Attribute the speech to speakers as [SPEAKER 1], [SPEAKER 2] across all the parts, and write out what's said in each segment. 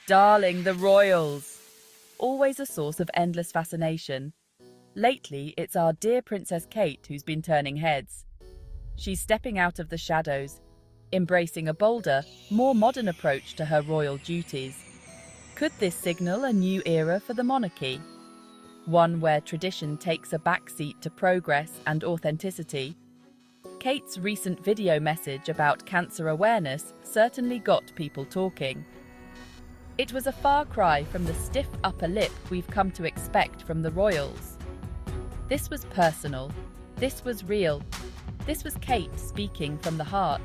[SPEAKER 1] Darling, the royals! Always a source of endless fascination. Lately, it's our dear Princess Kate who's been turning heads. She's stepping out of the shadows, embracing a bolder, more modern approach to her royal duties. Could this signal a new era for the monarchy? One where tradition takes a backseat to progress and authenticity? Kate's recent video message about cancer awareness certainly got people talking. It was a far cry from the stiff upper lip we've come to expect from the royals. This was personal. This was real. This was Kate speaking from the heart.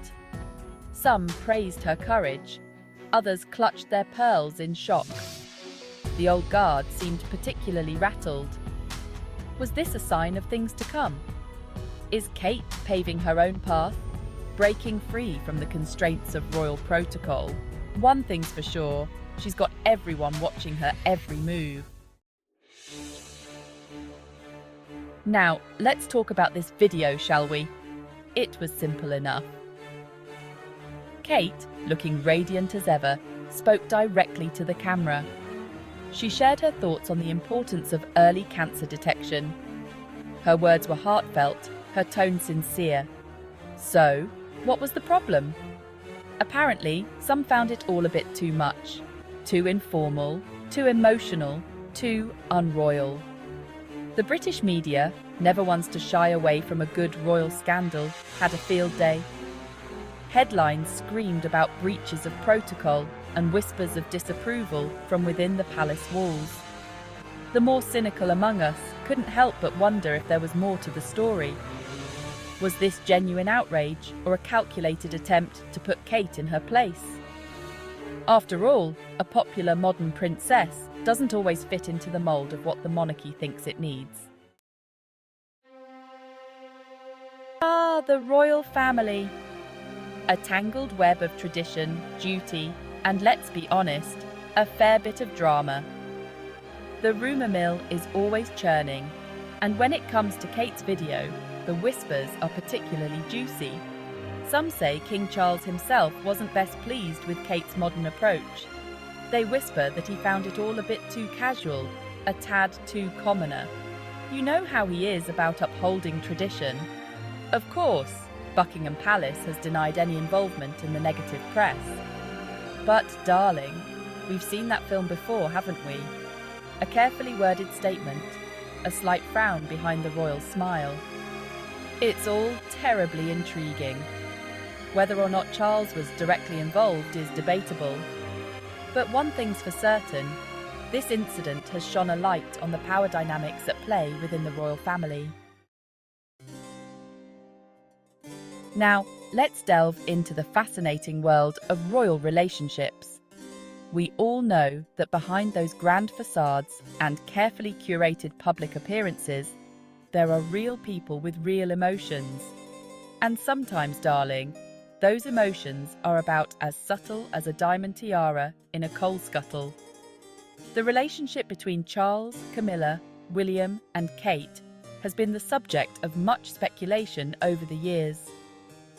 [SPEAKER 1] Some praised her courage. Others clutched their pearls in shock. The old guard seemed particularly rattled. Was this a sign of things to come? Is Kate paving her own path, breaking free from the constraints of royal protocol? One thing's for sure, she's got everyone watching her every move. Now, let's talk about this video, shall we? It was simple enough. Kate, looking radiant as ever, spoke directly to the camera. She shared her thoughts on the importance of early cancer detection. Her words were heartfelt, her tone sincere. So, what was the problem? Apparently, some found it all a bit too much. Too informal, too emotional, too unroyal. The British media, never ones to shy away from a good royal scandal, had a field day. Headlines screamed about breaches of protocol and whispers of disapproval from within the palace walls. The more cynical among us couldn't help but wonder if there was more to the story. Was this genuine outrage or a calculated attempt to put Kate in her place? After all, a popular modern princess doesn't always fit into the mold of what the monarchy thinks it needs. Ah, the royal family. A tangled web of tradition, duty, and let's be honest, a fair bit of drama. The rumour mill is always churning, and when it comes to Kate's video, the whispers are particularly juicy. Some say King Charles himself wasn't best pleased with Kate's modern approach. They whisper that he found it all a bit too casual, a tad too commoner. You know how he is about upholding tradition. Of course, Buckingham Palace has denied any involvement in the negative press. But, darling, we've seen that film before, haven't we? A carefully worded statement, a slight frown behind the royal smile. It's all terribly intriguing. Whether or not Charles was directly involved is debatable. But one thing's for certain, this incident has shone a light on the power dynamics at play within the royal family. Now, let's delve into the fascinating world of royal relationships. We all know that behind those grand facades and carefully curated public appearances, there are real people with real emotions. And sometimes, darling, those emotions are about as subtle as a diamond tiara in a coal scuttle. The relationship between Charles, Camilla, William, and Kate has been the subject of much speculation over the years.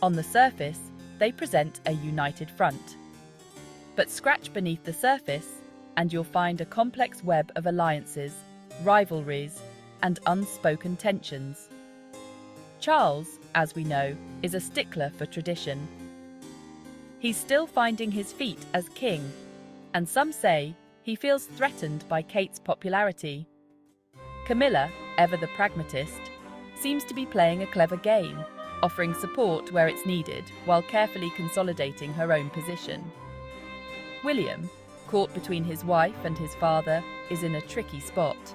[SPEAKER 1] On the surface, they present a united front. But scratch beneath the surface, and you'll find a complex web of alliances, rivalries, and unspoken tensions. Charles, as we know, is a stickler for tradition. He's still finding his feet as king, and some say he feels threatened by Kate's popularity. Camilla, ever the pragmatist, seems to be playing a clever game, offering support where it's needed while carefully consolidating her own position. William, caught between his wife and his father, is in a tricky spot.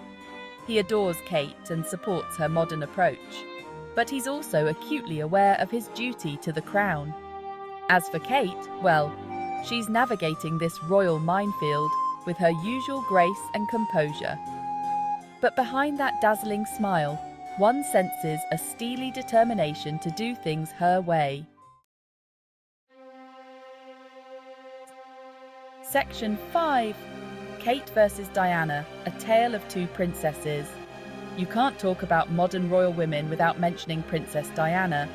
[SPEAKER 1] He adores Kate and supports her modern approach, but he's also acutely aware of his duty to the crown. As for Kate, well, she's navigating this royal minefield with her usual grace and composure. But behind that dazzling smile, one senses a steely determination to do things her way. Section 5. Kate versus Diana, a tale of two princesses. You can't talk about modern royal women without mentioning Princess Diana.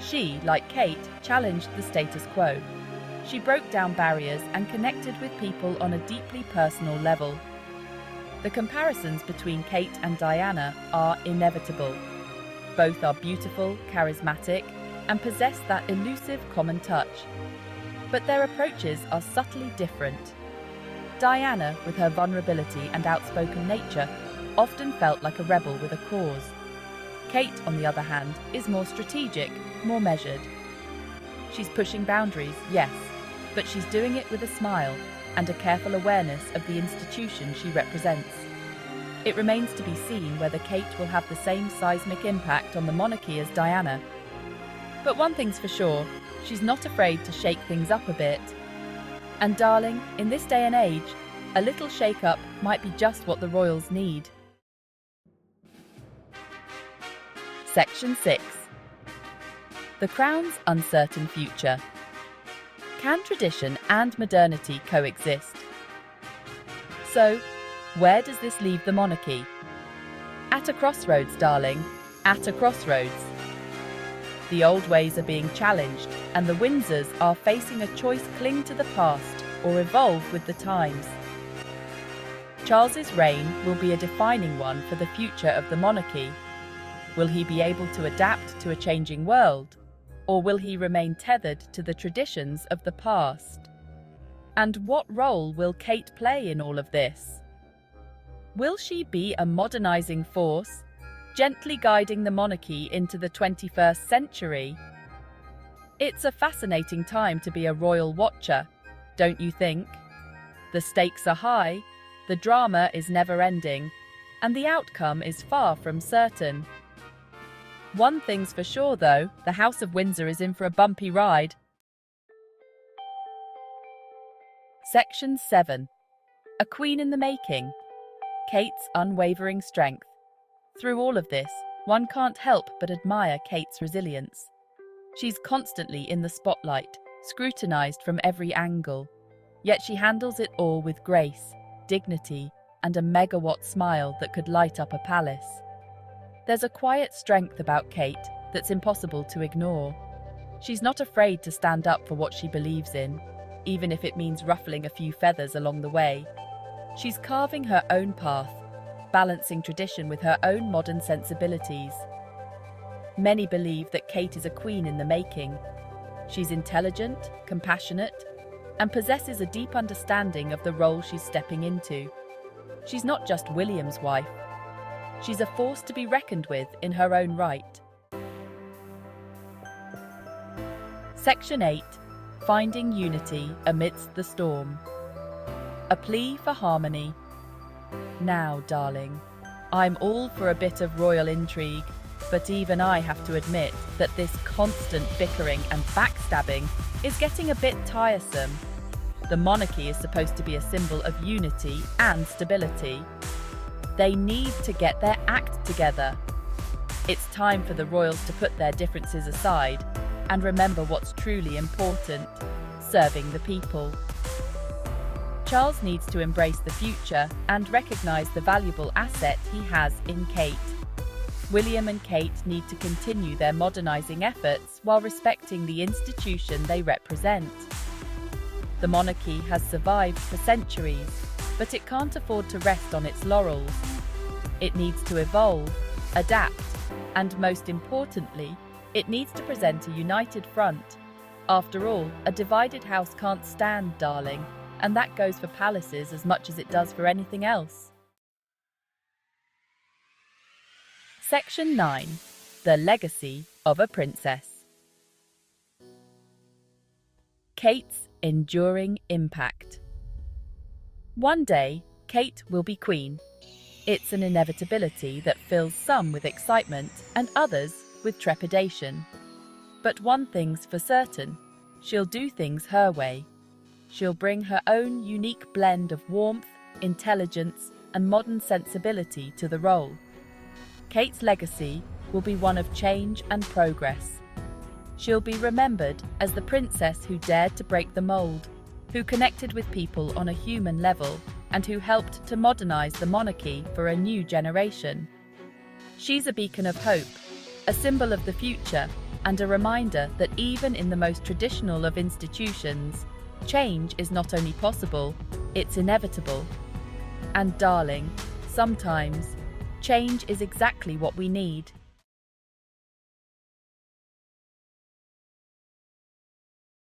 [SPEAKER 1] She, like Kate, challenged the status quo. she broke down barriers and connected with people on a deeply personal level. The comparisons between Kate and Diana are inevitable. Both are beautiful, charismatic, and possess that elusive common touch. But their approaches are subtly different. Diana, with her vulnerability and outspoken nature, often felt like a rebel with a cause. Kate, on the other hand, is more strategic, more measured. She's pushing boundaries, yes, but she's doing it with a smile and a careful awareness of the institution she represents. It remains to be seen whether Kate will have the same seismic impact on the monarchy as Diana. But one thing's for sure, she's not afraid to shake things up a bit. And darling, in this day and age, a little shake-up might be just what the royals need. Section 6. The Crown's uncertain future. Can tradition and modernity coexist? So, where does this leave the monarchy? At a crossroads, darling, at a crossroads. The old ways are being challenged, and the Windsors are facing a choice: cling to the past or evolve with the times. Charles's reign will be a defining one for the future of the monarchy. Will he be able to adapt to a changing world, or will he remain tethered to the traditions of the past? And what role will Kate play in all of this? Will she be a modernizing force, gently guiding the monarchy into the 21st century? It's a fascinating time to be a royal watcher, don't you think? The stakes are high, the drama is never-ending, and the outcome is far from certain. One thing's for sure, though, the House of Windsor is in for a bumpy ride. Section 7. A Queen in the Making. Kate's unwavering strength. Through all of this, one can't help but admire Kate's resilience. She's constantly in the spotlight, scrutinized from every angle. Yet she handles it all with grace, dignity, and a megawatt smile that could light up a palace. There's a quiet strength about Kate that's impossible to ignore. She's not afraid to stand up for what she believes in, even if it means ruffling a few feathers along the way. She's carving her own path, balancing tradition with her own modern sensibilities. Many believe that Kate is a queen in the making. She's intelligent, compassionate, and possesses a deep understanding of the role she's stepping into. She's not just William's wife. She's a force to be reckoned with in her own right. Section 8. Finding unity amidst the storm. A plea for harmony. Now, darling, I'm all for a bit of royal intrigue, but even I have to admit that this constant bickering and backstabbing is getting a bit tiresome. The monarchy is supposed to be a symbol of unity and stability. They need to get their act together. It's time for the royals to put their differences aside and remember what's truly important: serving the people. Charles needs to embrace the future and recognise the valuable asset he has in Kate. William and Kate need to continue their modernising efforts while respecting the institution they represent. The monarchy has survived for centuries, but it can't afford to rest on its laurels. It needs to evolve, adapt, and most importantly, it needs to present a united front. After all, a divided house can't stand, darling, and that goes for palaces as much as it does for anything else. Section 9. The Legacy of a Princess. Kate's enduring impact. One day, Kate will be queen. It's an inevitability that fills some with excitement and others with trepidation. But one thing's for certain: she'll do things her way. She'll bring her own unique blend of warmth, intelligence, and modern sensibility to the role. Kate's legacy will be one of change and progress. She'll be remembered as the princess who dared to break the mold, who connected with people on a human level, and who helped to modernize the monarchy for a new generation. She's a beacon of hope, a symbol of the future, and a reminder that even in the most traditional of institutions, Change is not only possible, it's inevitable. And darling, sometimes change is exactly what we need.